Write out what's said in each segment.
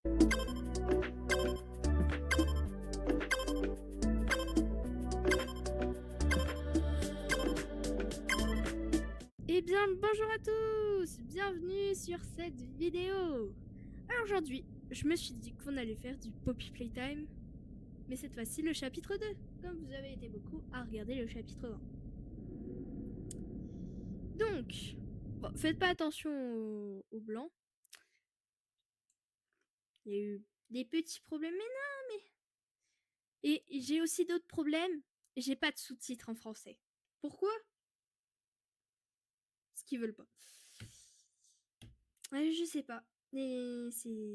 Eh bien, bonjour à tous! Bienvenue sur cette vidéo! Alors aujourd'hui, je me suis dit qu'on allait faire du Poppy Playtime, mais cette fois-ci le chapitre 2, comme vous avez été beaucoup à regarder le chapitre 1. Donc, bon, faites pas attention au blanc. Il y a eu des petits problèmes, mais non, mais... Et j'ai aussi d'autres problèmes, j'ai pas de sous-titres en français. Pourquoi? Parce qu'ils veulent pas. Je sais pas. Mais c'est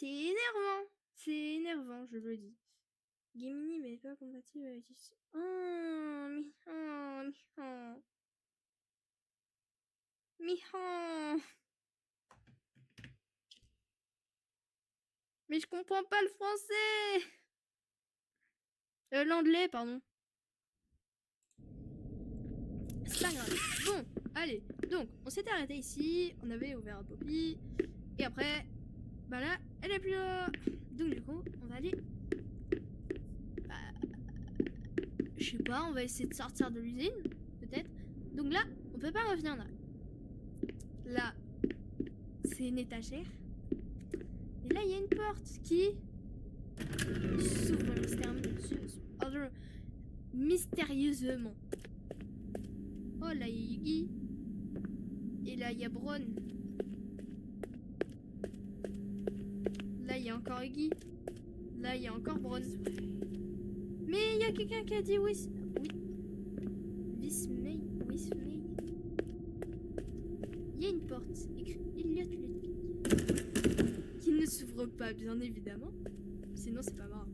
énervant. C'est énervant, je le dis. Gemini mais pas compatible avec ici. Oh, Mihan, Mihan. Mihan. Mais je comprends pas le français. L'anglais, pardon. C'est pas grave. Bon, allez. Donc, on s'était arrêté ici. On avait ouvert un Poppy. Et après, bah là, elle est plus là. Donc, du coup, on va aller... je sais pas, on va essayer de sortir de l'usine, peut-être. Donc là, on peut pas revenir là. Là, c'est une étagère. Et là, il y a une porte qui s'ouvre mystérieusement. Oh, là, il y a Iggy. Et là, il y a Bron. Là, il y a encore Iggy. Là, il y a encore Bron. Mais il y a quelqu'un qui a dit oui. Oui. Wismay. Il y a une porte écrite Elliot Ludwig qui ne s'ouvre pas, bien évidemment. Sinon, c'est pas marrant.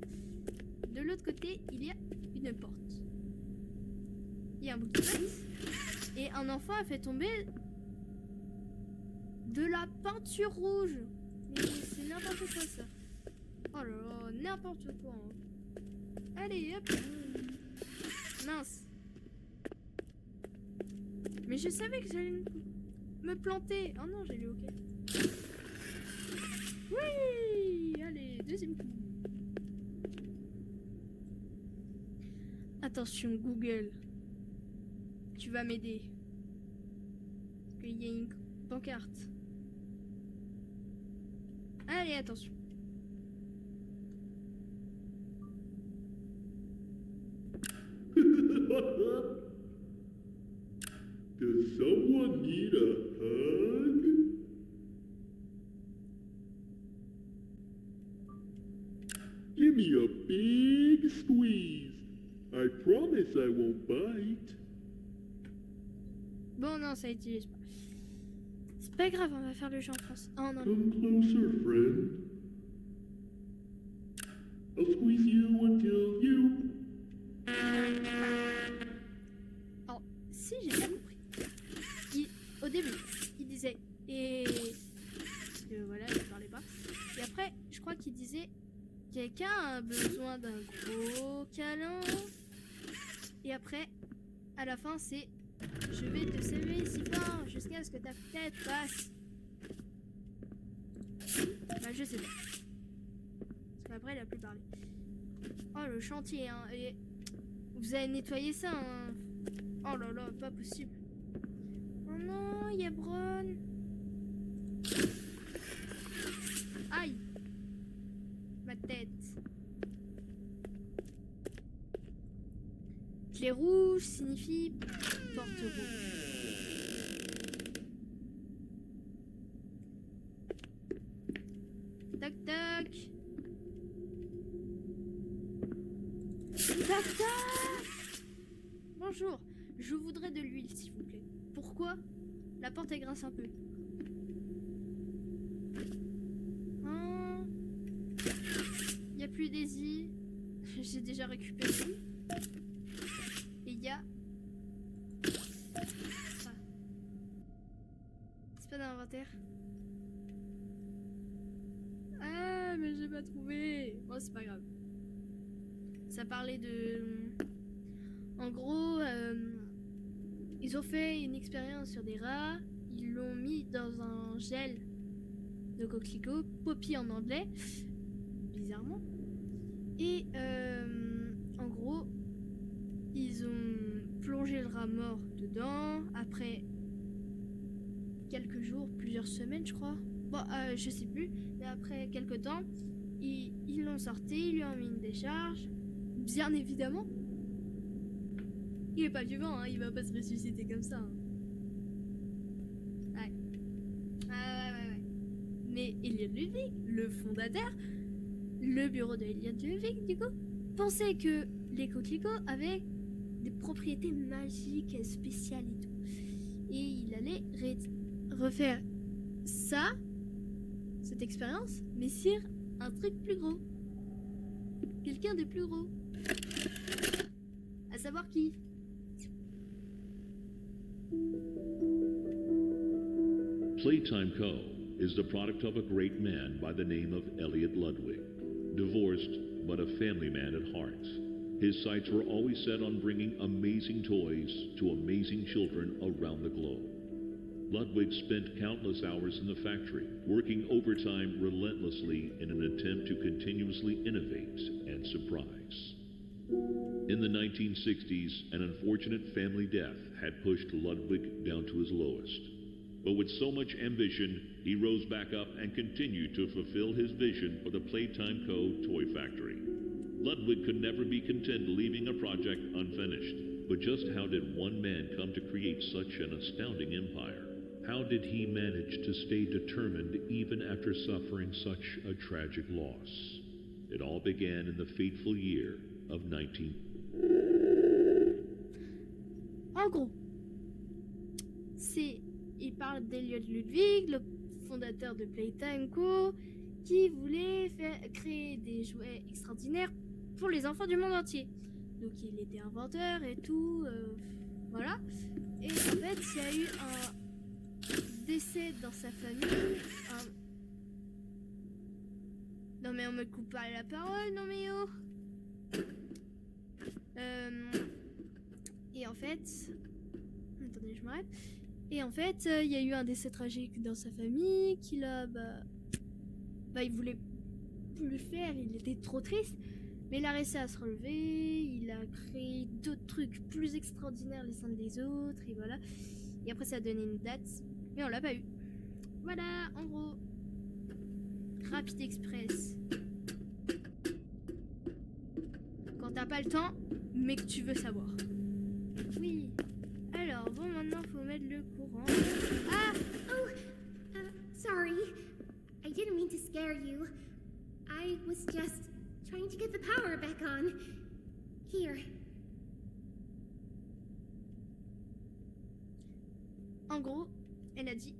De l'autre côté, il y a une porte. Il y a un bouquet et un enfant a fait tomber de la peinture rouge. Mais c'est n'importe quoi ça. Oh là là, n'importe quoi. Hein. Allez, hop. Mince. Mais je savais que j'allais me planter. Oh non, j'ai lu OK. Oui, allez, deuxième coup. Attention, Google. Tu vas m'aider. Parce qu'il y a une pancarte. Allez, attention. Does someone need a hug? Give me a big squeeze. I promise I won't bite. Bon, non, ça utilise pas. C'est pas grave, on va faire le jeu en France. Oh non. Come closer, friend. I'll squeeze you until you... Alors, si j'ai bien compris, au début, il disait et parce que voilà, il parlait pas. Et après, je crois qu'il disait quelqu'un a besoin d'un gros câlin. Et après, à la fin, c'est je vais te serrer si fort jusqu'à ce que ta tête passe. Bah, je sais pas. Parce qu'après, il a plus parlé. Oh, le chantier, hein. Et vous avez nettoyé ça, hein. Oh là là, pas possible. Oh non, il y a Bron. Aïe. Ma tête. Clé rouge signifie porte rouge. Tac tac. Tac tac. Bonjour, je voudrais de l'huile s'il vous plaît. Pourquoi? La porte elle grince un peu. Il n'y a plus Daisy. J'ai déjà récupéré. Et il y a... ça. C'est pas dans l'inventaire. Ah, mais j'ai pas trouvé. Bon, c'est pas grave. Ça parlait de... En gros, ils ont fait une expérience sur des rats. Ils l'ont mis dans un gel de coquelicot, Poppy en anglais, bizarrement. Et en gros, ils ont plongé le rat mort dedans. Après quelques jours, plusieurs semaines, je crois. Bon, je sais plus. Mais après quelques temps, ils l'ont sorti, ils lui ont mis une décharge. Bien évidemment. Il est pas vivant, hein, il va pas se ressusciter comme ça. Hein. Ouais. Ouais. Mais Elliot Ludwig, le fondateur, le bureau de Elliot Ludwig, du coup, pensait que les coquelicots avaient des propriétés magiques spéciales et tout. Et il allait refaire ça, cette expérience, mais sur un truc plus gros. Quelqu'un de plus gros. À savoir qui? Playtime Co. is the product of a great man by the name of Elliot Ludwig. Divorced, but a family man at heart. His sights were always set on bringing amazing toys to amazing children around the globe. Ludwig spent countless hours in the factory, working overtime relentlessly in an attempt to continuously innovate and surprise. In the 1960s, an unfortunate family death had pushed Ludwig down to his lowest. But with so much ambition, he rose back up and continued to fulfill his vision for the Playtime Co. toy factory. Ludwig could never be content leaving a project unfinished. But just how did one man come to create such an astounding empire? How did he manage to stay determined even after suffering such a tragic loss? It all began in the fateful year of 19... En gros, il parle d'Elliot Ludwig, le fondateur de Playtime Co, qui voulait créer des jouets extraordinaires pour les enfants du monde entier. Donc il était inventeur et tout, voilà. Et en fait, il y a eu un décès dans sa famille. Non mais on me coupe pas la parole, non mais oh. Et en fait, attendez, je m'arrête. Et en fait, il y a eu un décès tragique dans sa famille, qu'il a, il voulait plus le faire, il était trop triste, mais il a réussi à se relever, il a créé d'autres trucs plus extraordinaires les uns des autres, et voilà. Et après, ça a donné une date, mais on l'a pas eu. Voilà, en gros, Rapid Express. Quand t'as pas le temps, mais que tu veux savoir. Oui. Alors, bon, maintenant, faut mettre le courant. Ah! Oh, sorry. I didn't mean to scare you. I was just trying to get the power back on. Here. En gros, elle a dit: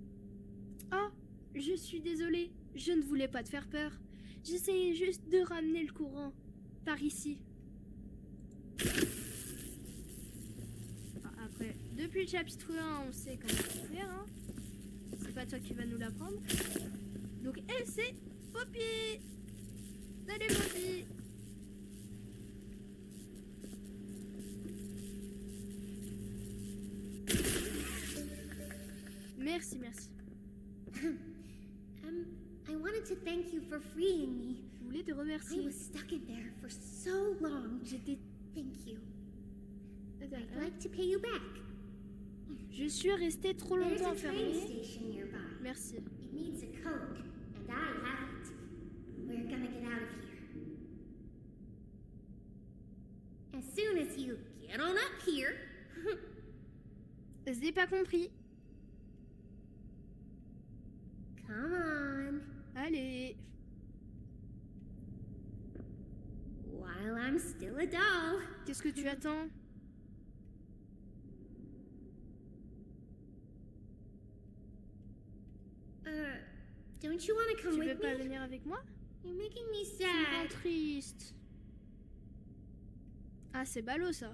oh, je suis désolée, je ne voulais pas te faire peur. J'essayais juste de ramener le courant par ici. Après, depuis le chapitre 1, on sait comment faire, hein. C'est pas toi qui vas nous l'apprendre. Donc elle, c'est Poppy. Salut Poppy. Merci. I wanted to thank you for freeing me. Je voulais te I remercier. was stuck in there for so long. J'étais... Thank you. Attends, I'd hein. like to pay you back. Je suis restée trop There's longtemps a train enfermée. station nearby. Merci. It needs a code, and I have it. We're gonna get out of here. As soon as you get on up here. J'ai pas compris. Come on. Allez. While I'm still a doll. Qu'est-ce que tu attends? Don't you want to come Tu veux with pas me? venir avec moi? You're making me Tu me rends sad. triste. Ah, c'est ballot ça.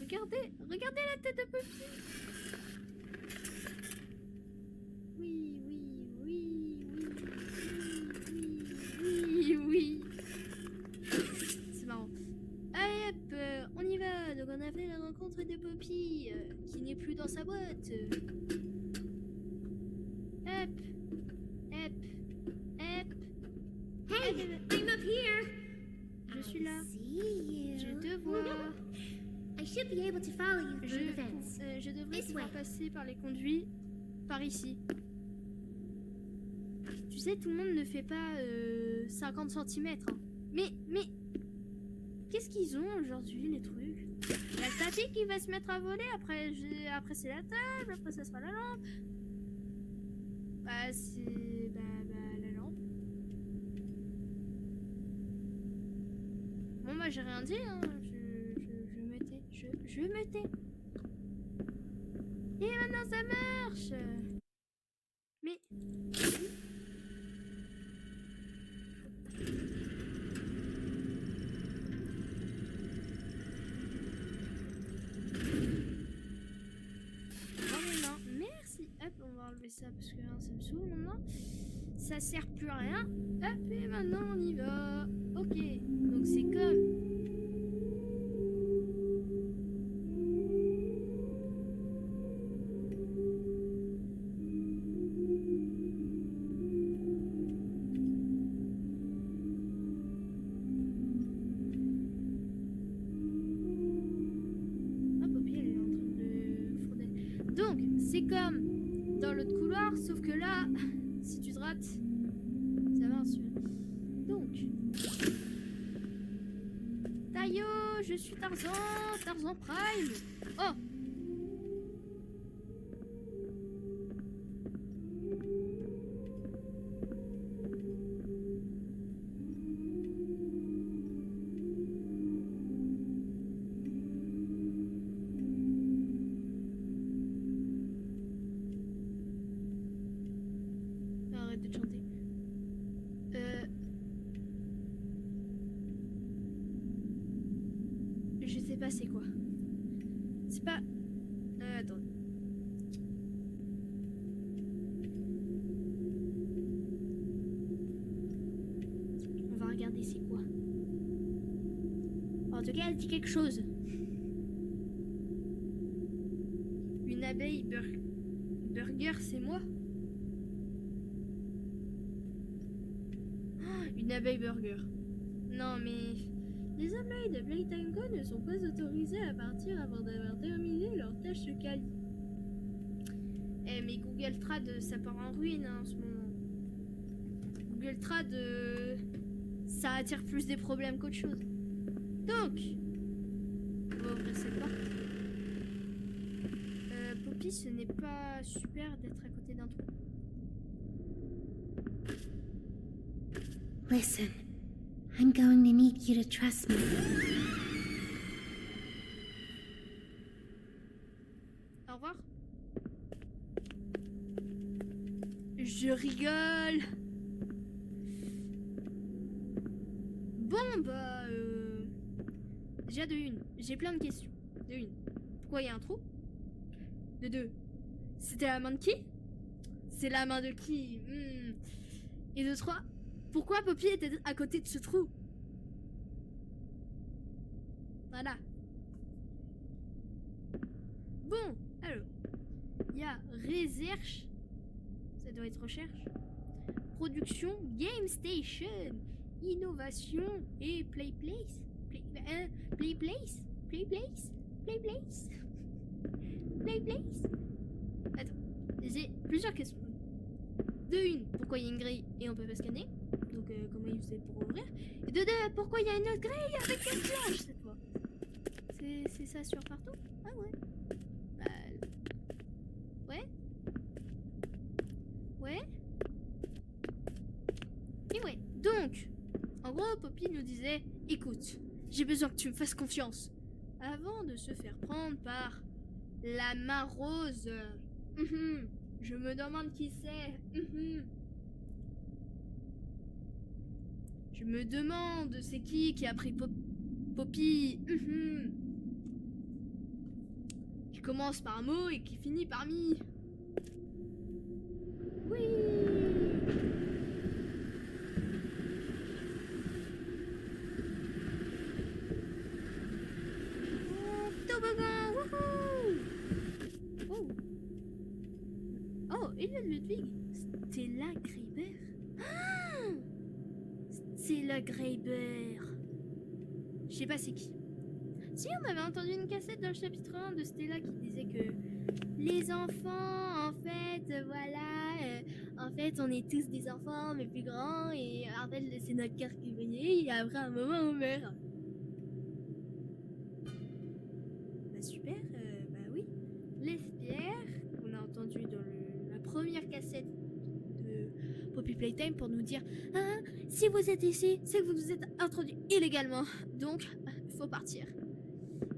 Regardez la tête de Poppy. Oui. C'est marrant. Allez hop, on y va. Donc on a fait la rencontre de Poppy, qui n'est plus dans sa boîte. way. faire passer par les conduits par ici. Tu sais, tout le monde ne fait pas 50 cm. Mais qu'est-ce qu'ils ont aujourd'hui, les trucs? La statique qui va se mettre à voler, après c'est la table, après ça sera la lampe. Bah c'est... la lampe. Bon bah j'ai rien dit, hein. Je me tais. Je me tais. Et maintenant ça marche. Mais... Merci. Hop, on va enlever ça parce que hein, ça me saoule maintenant. Ça sert plus à rien. Hop, et maintenant on y va. Ok, donc c'est comme... Donc, c'est comme dans l'autre couloir, sauf que là, si tu te rates, ça marche. Donc, Tayo, je suis Tarzan Prime. Oh! Arrête de chanter. Je sais pas c'est quoi. C'est pas... attends. On va regarder c'est quoi. En tout cas, elle dit quelque chose. Une abeille burger, c'est moi. Une abeille burger. Non mais... Les abeilles de Playtime Co ne sont pas autorisées à partir avant d'avoir terminé leur tâche de quali. Eh mais Google Trad, ça part en ruine hein, en ce moment. Google Trad, ça attire plus des problèmes qu'autre chose. Donc, on va ouvrir cette porte. Poppy, ce n'est pas super d'être à côté d'un trou. Listen, I'm going to need you to trust me. Au revoir. Je rigole. Bon bah déjà de une, j'ai plein de questions. De une, pourquoi il y a un trou? De deux, c'était la main de qui? C'est la main de qui? Et de trois, pourquoi Poppy était à côté de ce trou? Voilà. Bon, alors, il y a recherche, ça doit être recherche, production, game station, innovation et play place. Attends, j'ai plusieurs questions. De une, pourquoi il y a une grille et on peut pas scanner? Donc comment il faisait pour ouvrir? Et de deux, pourquoi il y a une autre grille avec une blanche cette fois? C'est ça sur partout? Ah ouais. Bah... Ouais. Ouais. Et ouais. Donc, en gros, Poppy nous disait, écoute, j'ai besoin que tu me fasses confiance. Avant de se faire prendre par la main rose. Je me demande qui c'est. Je me demande c'est qui a pris Poppy. Qui commence par un mot et qui finit par mi. Oui. Oh, toboggan, wouhou. Oh. Oh, Elliot Ludwig. Stella Greiber. Ah, Stella Greiber. Je sais pas c'est qui. Si, on avait entendu une cassette dans le chapitre 1 de Stella qui disait que Les enfants, en fait, voilà. En fait, on est tous des enfants, mais plus grands. Et en fait, c'est notre cœur qui brillait. Et après, un moment, on meurt. Bah, super. Bah oui. L'espère qu'on a entendu dans la première cassette de Poppy Playtime pour nous dire ah, si vous êtes ici, c'est que vous vous êtes introduit illégalement. Donc, il faut partir.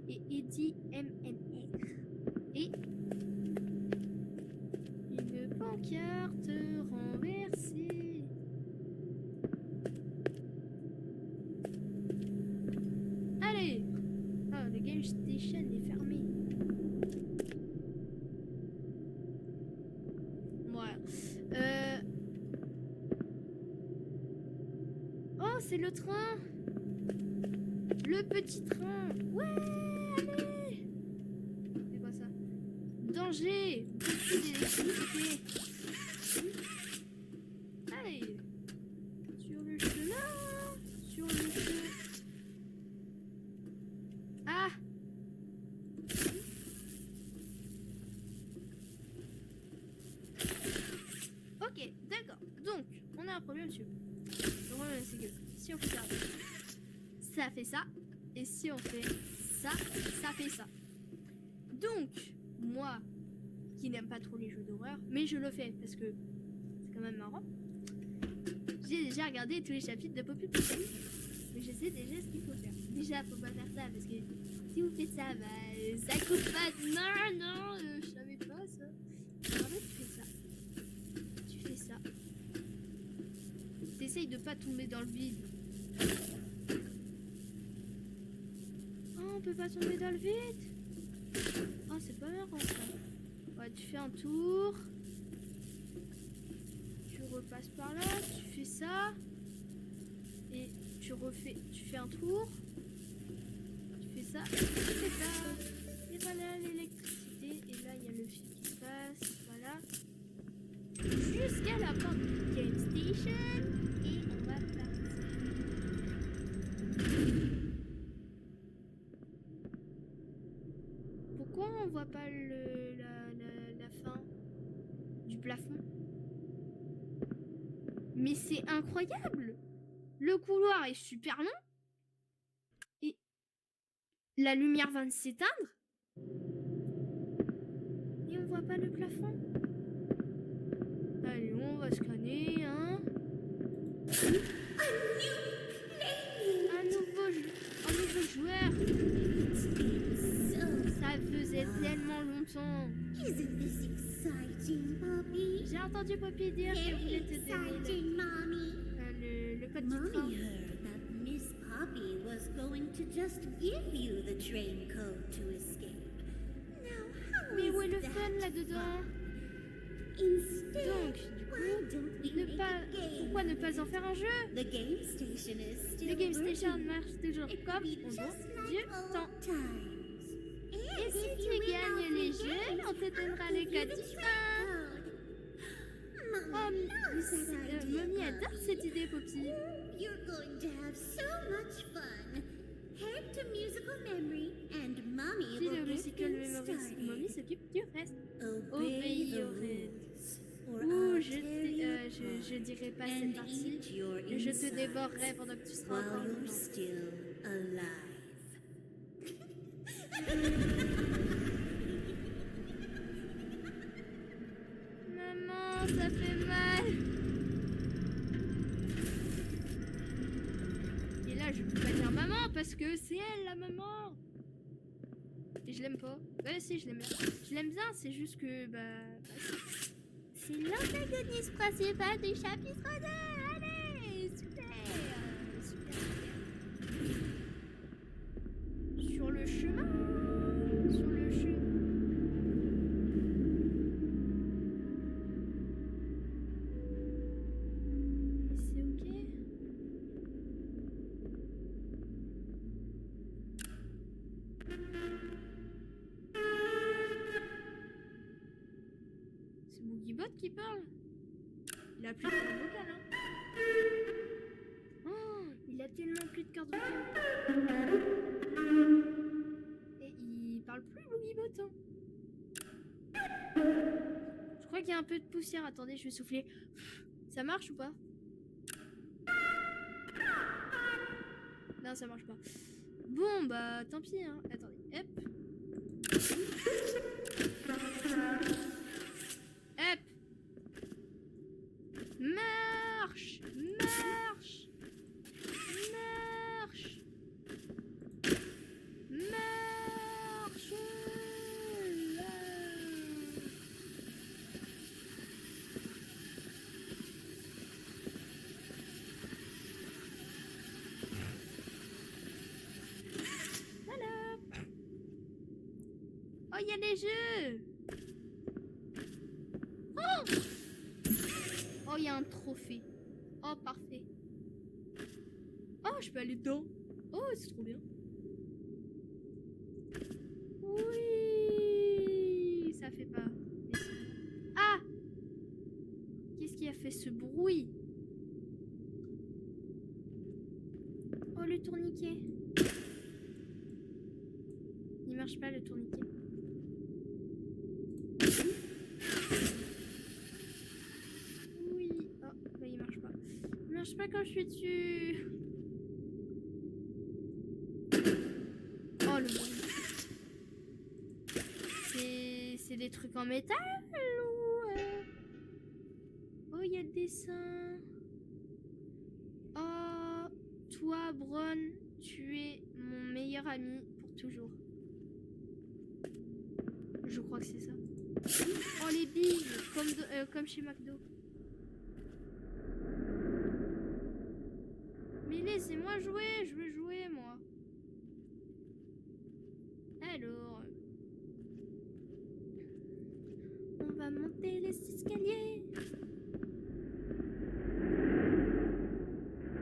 Et Eddie MNR. Et une pancarte renversée. Allez! Oh, le Game Station est fermé. Voilà. Oh, c'est le train! Le petit train! Ouais! Allez! C'est quoi ça? Danger! Beaucoup d'électricité! Allez! Sur le chemin! Sur le chemin! Ah! Ok, d'accord. Donc, on a un problème, monsieur. Le problème, c'est que si on fait ça fait ça. Et si on fait ça fait ça. Donc, moi, qui n'aime pas trop les jeux d'horreur, mais je le fais parce que c'est quand même marrant. J'ai déjà regardé tous les chapitres de Poppy Playtime. Mais je sais déjà ce qu'il faut faire. Déjà, faut pas faire ça parce que si vous faites ça, bah, ça coûte pas. Non, je savais pas ça. En fait, tu fais ça. Tu fais ça. T'essayes de pas tomber dans le vide. Oh, on peut pas tomber dans le vide. Oh, c'est pas marrant ça. Ouais, tu fais un tour. Tu repasses par là. Tu fais ça. Et tu fais un tour. Tu fais ça. Tu fais ça. Et voilà l'électricité. Et là, il y a le fil qui passe. Voilà. Jusqu'à la porte du Game Station. Et on va partir. Pourquoi on voit pas la fin du plafond? Mais c'est incroyable! Le couloir est super long. Et la lumière va s'éteindre. Et on voit pas le plafond. Allez, on va scanner, hein. Un nouveau joueur. Ça faisait tellement longtemps. Isn't this exciting, Poppy? J'ai entendu Poppy dire qu'elle voulait te donner Exciting, Mommy. le code du train. Mommy heard that Miss Poppy was going to just give you the train code to escape. Now, how Mais is où est le that fun là-dedans? Instead, Donc, why don't we make a game? pourquoi ne pas en faire un jeu? The game station is still Le Game Station working. marche toujours It comme could be au just bon like vieux old temps. times. Et si tu gagnes les jeux, on te donnera les codes du train. Oh, Mommy adore cette idée, Poppy. You're going to have so much fun. Head to musical memory and Mommy Si will le get musical things memory, started. Mommy s'occupe du reste. Obey Obey the your rules, or Ouh, I'll je tear you je dirai pas apart cette and partie. eat your Et je te insides dévorerai pendant que tu seras while encore you're vivant. still alive. Maman, ça fait mal. Et là, je peux pas dire maman parce que c'est elle la maman. Et je l'aime pas. Ouais, si, je l'aime bien. Je l'aime bien, c'est juste que c'est l'antagoniste principal du chapitre 2. Allez, super. Super. Sur le chemin. Sur le chemin. C'est ok. C'est Boogiebot qui parle. Il a plus de carte vocale, hein. Oh, il a tellement plus de carte vocale. Et il parle plus Boogiebot, hein. crois qu'il y a un peu de poussière. Attendez, je vais souffler. Ça marche ou pas? Non, ça marche pas. Bon, bah, tant pis, hein. Attendez, hop. Hop. Marche. Marche. Marche. Marche. Là. Voilà. Oh, il y a des jeux. Oh, oh, il y a un trophée. Oh, parfait. Oh, je peux aller dedans. Oh, c'est trop bien. Oui, ça fait pas. Ah, qu'est-ce qui a fait ce bruit? Oh, le tourniquet. Il marche pas, le tourniquet. Oui. Oh, bah il marche pas. Il marche pas quand je suis dessus. Oh, le bruit. C'est des trucs en métal ou... Oh, il y a le dessin. Oh, toi, Bron, tu es mon meilleur ami pour toujours. Je crois que c'est ça. Oh, les billes, comme chez McDo. Mais laissez-moi jouer, je veux jouer, moi. Alors... On va monter les escaliers.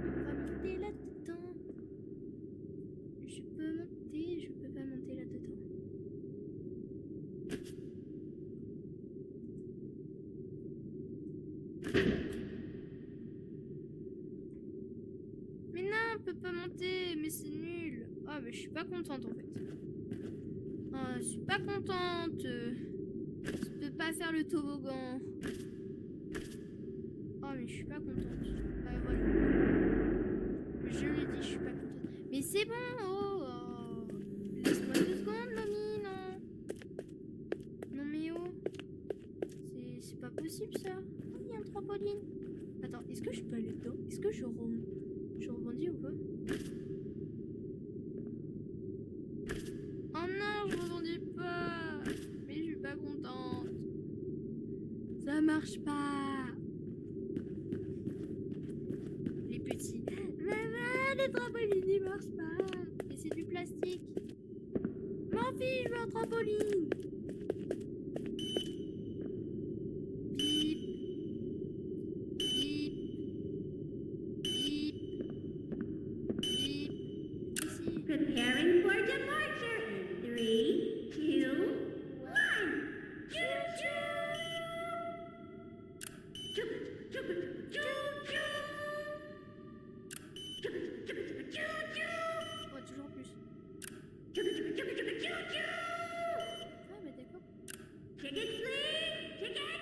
On va monter là-dedans. Je peux monter, je peux pas monter là-dedans. Mais non, on peut pas monter, mais c'est nul. Ah, mais je suis pas contente en fait. Ah, je suis pas contente. Je peux pas faire le toboggan. Oh, mais je suis pas contente. Voilà. Je le dis, je suis pas contente. Mais c'est bon, oh, oh. Laisse-moi 2 secondes, Lomi, non. Non, mais oh. C'est pas possible ça. Oh, il y a un trampoline. Attends, est-ce que je peux aller dedans? Est-ce que je rebondis ou pas? Oh non, je rebondis pas. Mais je suis pas contente. Ça marche pas. Les petits. Maman, le trampoline il marche pas. Et c'est du plastique. M'en fiche, je veux un trampoline. Bip. Bip. Bip. Bip. Ici. Preparing for departure in 3, 2, 1. Choo-choo! Oh, toujours plus. Ah, mais d'accord. Ticket, please! Ticket!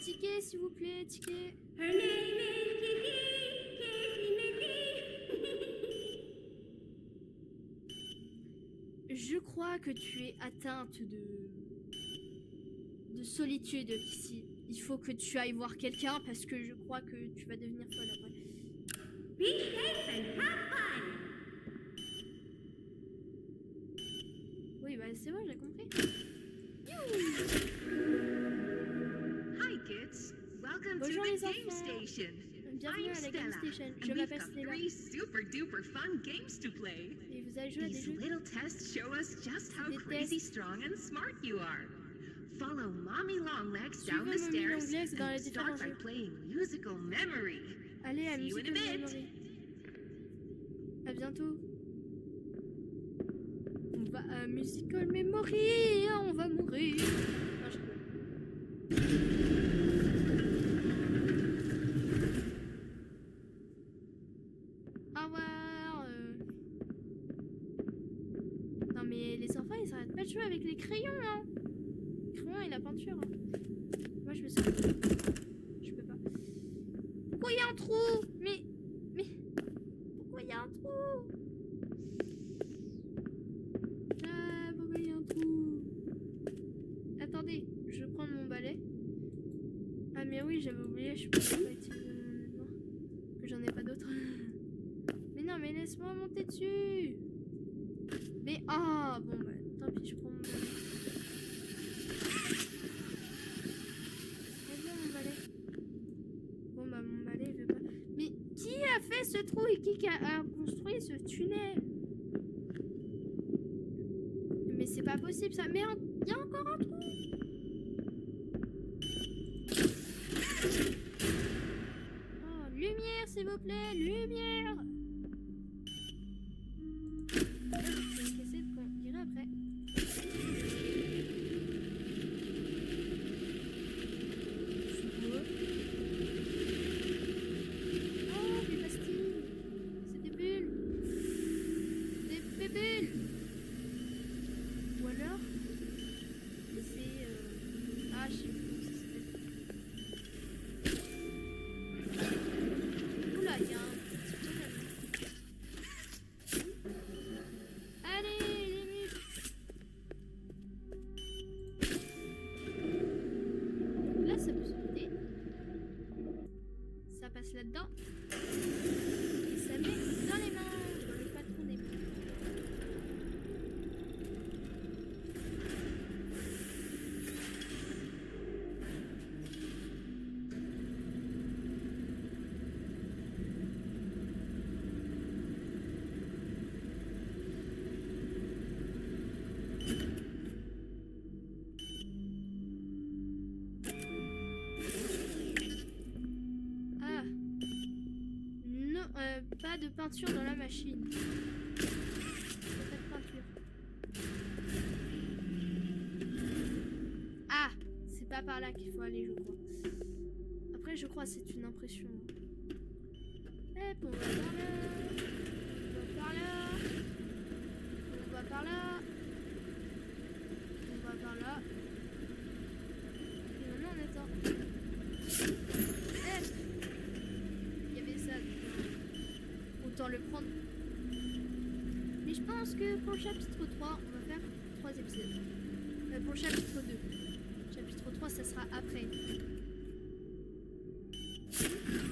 Ticket, s'il vous plaît, ticket. Her name is Kitty! Je crois que tu es atteinte de solitude, Kissy. Il faut que tu ailles voir quelqu'un parce que je crois que tu vas devenir folle après. Be safe and have fun! Oui, bah c'est bon, j'ai compris. Hi kids, welcome Bonjour to les the Game enfants. Station. Bienvenue I'm à la Game Stella, Station. and Je we've m'appelle got Stella. 3 super duper fun games to play. Et vous allez jouer à des These jeux. little tests show us just how Des crazy tests. strong and smart you are. Follow Mommy Longlegs down Suivez the Mommy stairs Longlegs dans les and différents start by jeux. playing musical memory. Allez, à See you in a Musical bit. Memory. À bientôt. On va à Musical Memory. On va mourir. Non, je rigole. Au revoir. Non mais les enfants ils s'arrêtent pas de jouer avec les crayons hein. Les crayons et la peinture. Hein. Moi je me sens Je peux pas. Pourquoi il y a un trou? Mais... Pourquoi il y a un trou? Ah, pourquoi il y a un trou? Attendez, je vais prendre mon balai. Ah mais oui, j'avais oublié, je peux pas utiliser mon élément. Que j'en ai pas d'autres. Mais non, mais laisse-moi monter dessus. Mais ah, bon bah, tant pis, je prends mon balai. Mon balai. Bon bah mon balai il veut pas. Mais qui a fait ce trou et qui a construit ce tunnel? Mais c'est pas possible ça. Mais il y a encore un trou. Oh, lumière s'il vous plaît, lumière. Je vais casser de qu'on dirait après. Oh, des pastilles. C'est des bulles. Des bulles. Ou alors, c'est... Ah, je sais plus comment ça s'appelle. Oula, il y a un petit problème. Allez, les muscles. Là, ça peut se vider. Ça passe là-dedans. Et ça met dans les mains. Dans le patron des mains. Ah. Non, pas de peinture dans la machine. Pas de peinture. Ah, c'est pas par là qu'il faut aller, je crois. Après, je crois que c'est une impression. Hop, on va par là. On va par là. On va par là. On va par là. Et maintenant, on attend. Il y avait ça. Autant le prendre. Mais je pense que pour le chapitre 3, on va faire 3 épisodes. Pour le chapitre 2. Chapitre 3, ça sera après.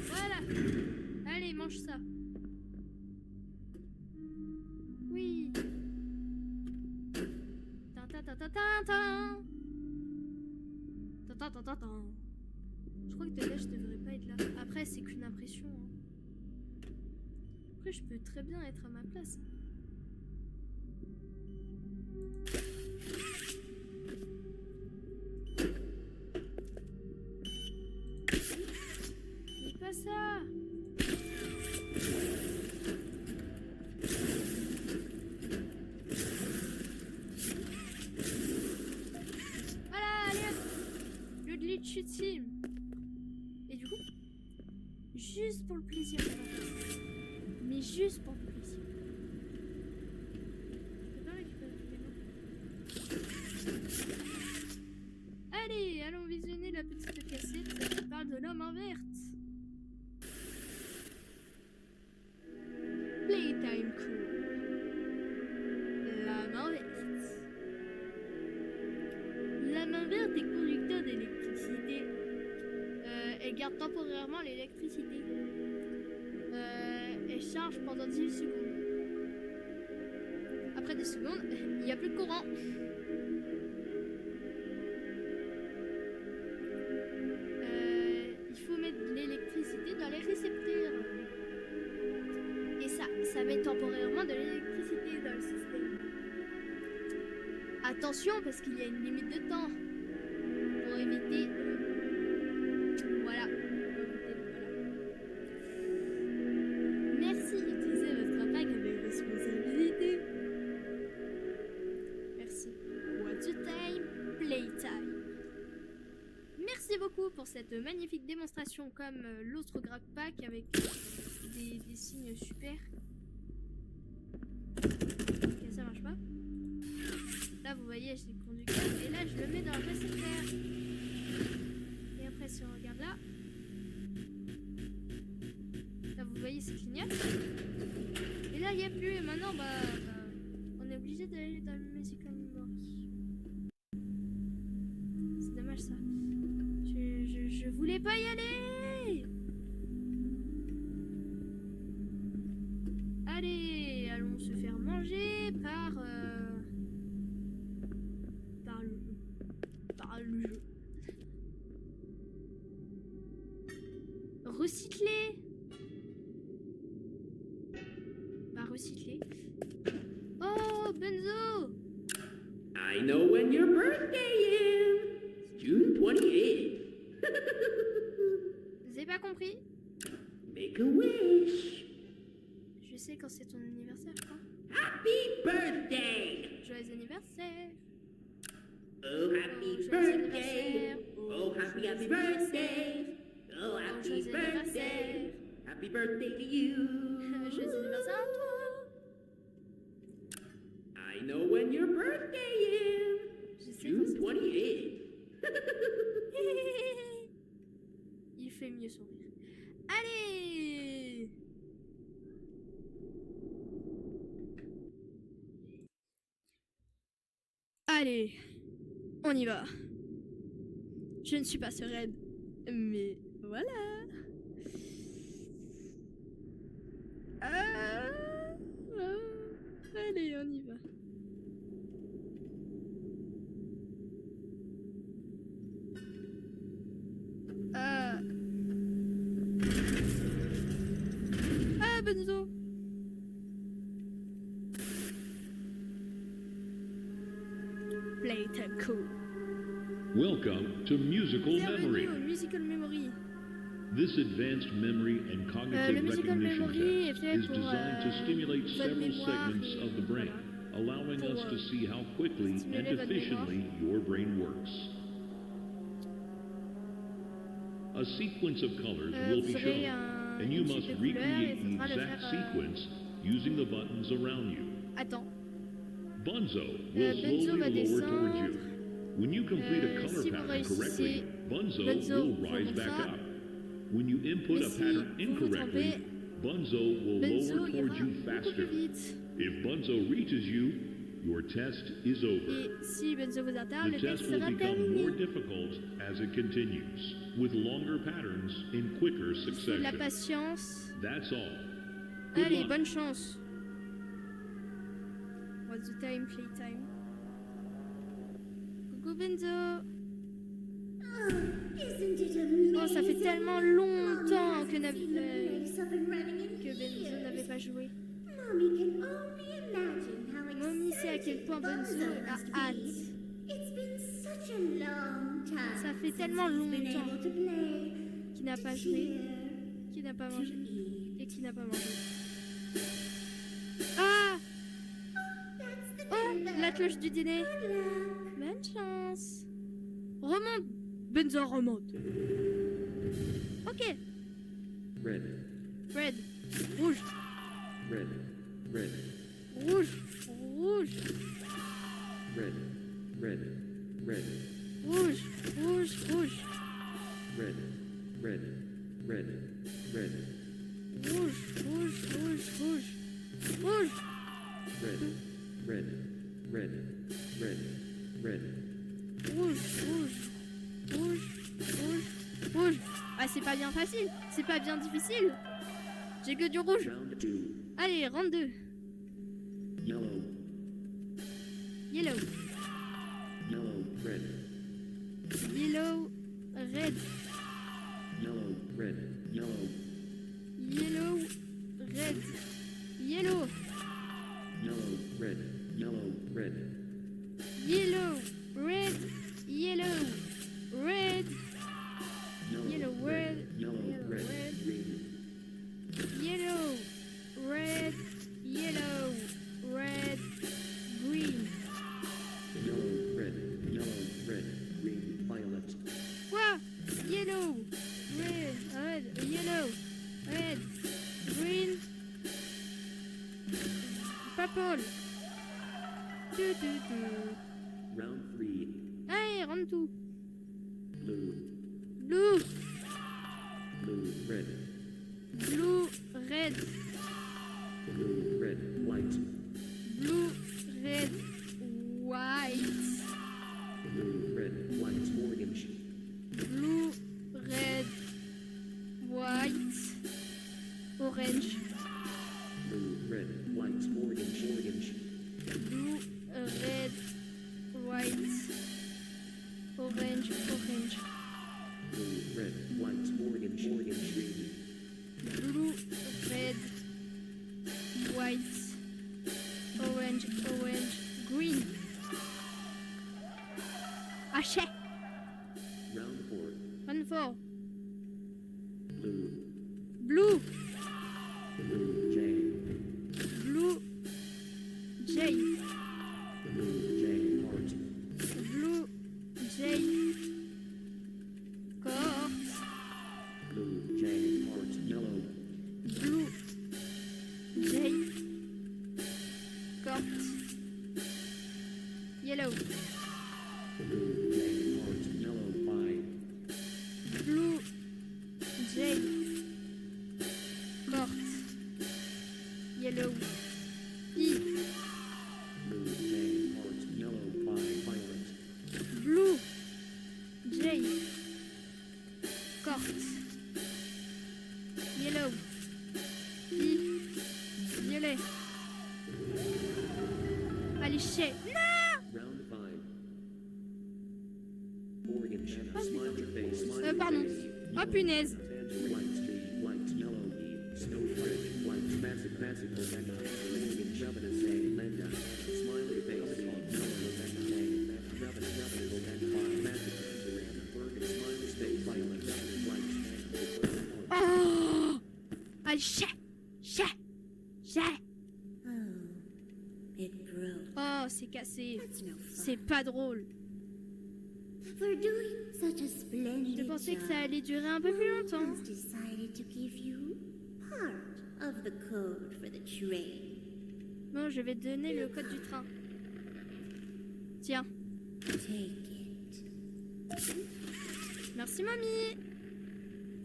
Voilà. Allez, mange ça. Oui. Tin. Je crois que là, je devrais pas être là. Après, c'est qu'une impression. Hein. Après, je peux très bien être à ma place. Mais pas ça. Voilà, allez hop. Le glitch ultime. Et du coup, juste pour le plaisir, mais juste pour le plaisir. Je peux pas récupérer tous les mots. Allez, allons visionner la petite cassette qui parle de l'homme en verte. Playtime Crew. La main verte. La main verte est conducteur d'électricité. Elle garde temporairement l'électricité. Elle charge pendant 10 secondes. Après 10 secondes, il n'y a plus de courant. Il faut mettre de l'électricité dans les récepteurs. Et ça met temporairement de l'électricité dans le système. Attention, parce qu'il y a une limite de temps. Pour éviter... Voilà. Merci, utilisez votre pack avec responsabilité. Merci. What's the time? Playtime. Merci beaucoup pour cette magnifique démonstration comme l'autre grab pack avec des signes super. Ok, ça marche pas. Là, vous voyez, j'ai le conducteur et là, je le mets dans le récepteur. Et après, clignote. Et là, il n'y a plus. Et maintenant, on est obligé d'aller dans le Musical Memory. C'est dommage ça. Je voulais pas y aller. Allez, allons se faire manger par le jeu. Recycler. Recycler. Oh, Benzo. I know when your birthday is. June 28th. Vous avez pas compris? Make a wish. Je sais quand c'est ton anniversaire, je crois. Happy birthday. Joyeux anniversaire. Oh, happy joyeux birthday. anniversaire. Oh, happy birthday. Oh, happy joyeux birthday. anniversaire. Happy birthday to you. Joyeux anniversaire à toi. I know when your birthday is. Je sais June quand 28th. c'est. Il fait mieux sourire. Allez. Allez, on y va. Je ne suis pas sereine, mais voilà. Allez, on y va. Benzo. Playtime cool. Welcome to Musical Bienvenue Memory. au Musical Memory. This advanced memory and cognitive le musical recognition memory est test fait is pour, designed to stimulate votre several mémoire segments et of the brain, allowing Pour, us to see how quickly and stimuler votre efficiently your brain works. A sequence of colors will vous be aurez shown, and you une must suite de couleurs et recreate il faudra the le exact faire, sequence using the buttons around you. Attends. Bunzo will Benzo slowly va lower towards descendre. you. When you complete a color Si vous pattern réussissez, correctly, Bunzo Benzo will rise back remontera. up. When you input Mais a si pattern vous vous incorrectly, trompez, Bunzo will Benzo lower ira towards you beaucoup faster. plus vite. If Bunzo reaches you, your test is over. Et si Benzo vous atteint, The le test test will sera become more terminé. difficult as it continues, with longer patterns in quicker Il faut de la succession. patience. That's all. Good Allez, luck. bonne chance. What's the time? Playtime. Coucou Benzo. Isn't it amazing? Oh, ça fait tellement longtemps que, Legs up and running in que Benzo here. n'avait pas joué. Mommy can only imagine how Mommy sait à quel point Benzo a must hâte. be. It's been such a long time Ça fait since tellement he's been longtemps able to play, qu'il n'a pas to joué, cheer, qu'il n'a pas to mangé eat. et qu'il n'a pas mangé. Ah! That's the Oh, dinner. la cloche du dîner. Good luck. Bonne chance. Remonte. Benzo remonte. Ok. Red, Red. Rouge. red, red, Rouge. Rouge. red, red, red, Rouge. Rouge. Rouge. red, red, red, red, Rouge. Rouge. Rouge. Rouge. Rouge. red, red, red, red, red. Rouge. Rouge. Rouge. Rouge. Rouge. Ah, c'est pas bien facile. C'est pas bien difficile. J'ai que du rouge. Round 2, Allez, round 2. yellow, Yellow. yellow, red, Yellow. Red. yellow, red, yellow, Yellow. Red. Yellow. yellow, red, yellow, red, Yellow. Red. Yellow. Red. Yellow, red, yellow, yellow, red, red. green, Yellow. Red. Yellow. Red. Green. yellow, red, yellow, red, green, violet, Quoi? Yellow. Red. Red. Yellow. Red. Green. Purple. Tu, tu, tu. round 3, Allez, round 2. blue, Blue. blue, red, Blue, red, Blue, red, white. blue, red, white. Blue, red, white, orange. Blue, red, white, orange. Blue, red, white, orange, orange. Blue, red, white, orange, orange. Blue, red, white, orange, orange, green. Blue, red, white, orange, orange, green. Hachet. Round 4. One four. Blue, Blue, blue, J. blue, J, Blue, J, heart. blue, J, court, Blue, J, heart, yellow. blue, J, court, yellow, Blue, J, heart, yellow, 5. blue, J, court, yellow, E, Blue, J, heart, yellow, 5, violet. blue, J, court, yellow, E, violet. Allez, chais. Round 5. Orange, smiley face, smiley Pardon. face. Oh, punaise. White, street, white, yellow, snow, red, white, magic, magical, mega, orange, Jabba, say, Lenda, smiley face, yellow, mega, Jabba, magic, burger, smiley face, violet, white, Oh, allez, chais, chais, chais. Oh, it broke. Oh, c'est cassé. That's no C'est fun. pas drôle. For doing such a splendid Je pensais que job, ça allait durer un peu plus longtemps. Mom's decided to give you part of the code for the train. Bon, je vais te donner le code du train. Tiens. Take it. Merci, mamie.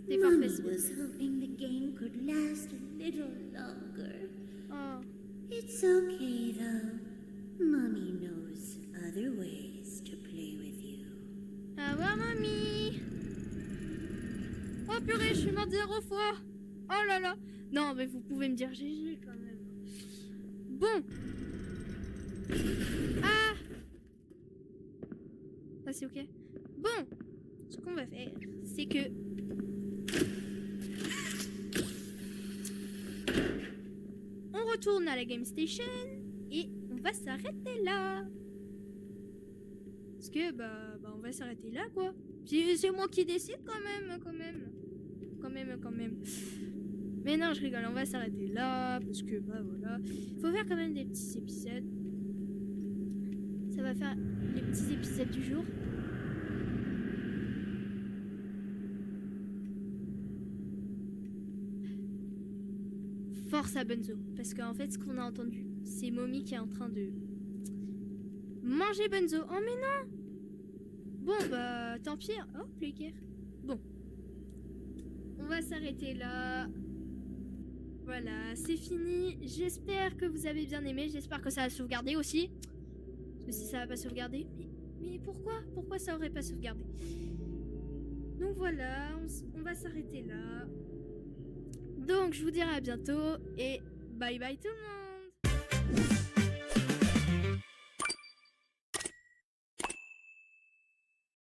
T'es Mommy parfait. was hoping the game could last a little longer. Oh. It's okay though. Mommy knows other ways to play with you. Au revoir, mamie. Oh, purée, je suis morte 0 fois. Oh là là. Non, mais vous pouvez me dire GG quand même. Bon. Ah. Ça, c'est ok. Bon. Ce qu'on va faire, c'est que... on retourne à la Game Station et on va s'arrêter là. Parce que, bah on va s'arrêter là, quoi. Puis c'est moi qui décide quand même. Mais non, je rigole, on va s'arrêter là, parce que, bah voilà. Faut faire quand même des petits épisodes. Ça va faire les petits épisodes du jour. Force à Bunzo. Parce qu'en fait, ce qu'on a entendu, c'est Mommy qui est en train de manger Bunzo. Oh, mais non! Bon, bah, tant pis. Oh, Playcare. Bon. On va s'arrêter là. Voilà, c'est fini. J'espère que vous avez bien aimé. J'espère que ça a sauvegardé aussi. Parce que si ça va pas sauvegarder... Mais pourquoi? Pourquoi ça aurait pas sauvegardé? Donc voilà, on va s'arrêter là. Donc je vous dirai à bientôt et bye bye tout le monde.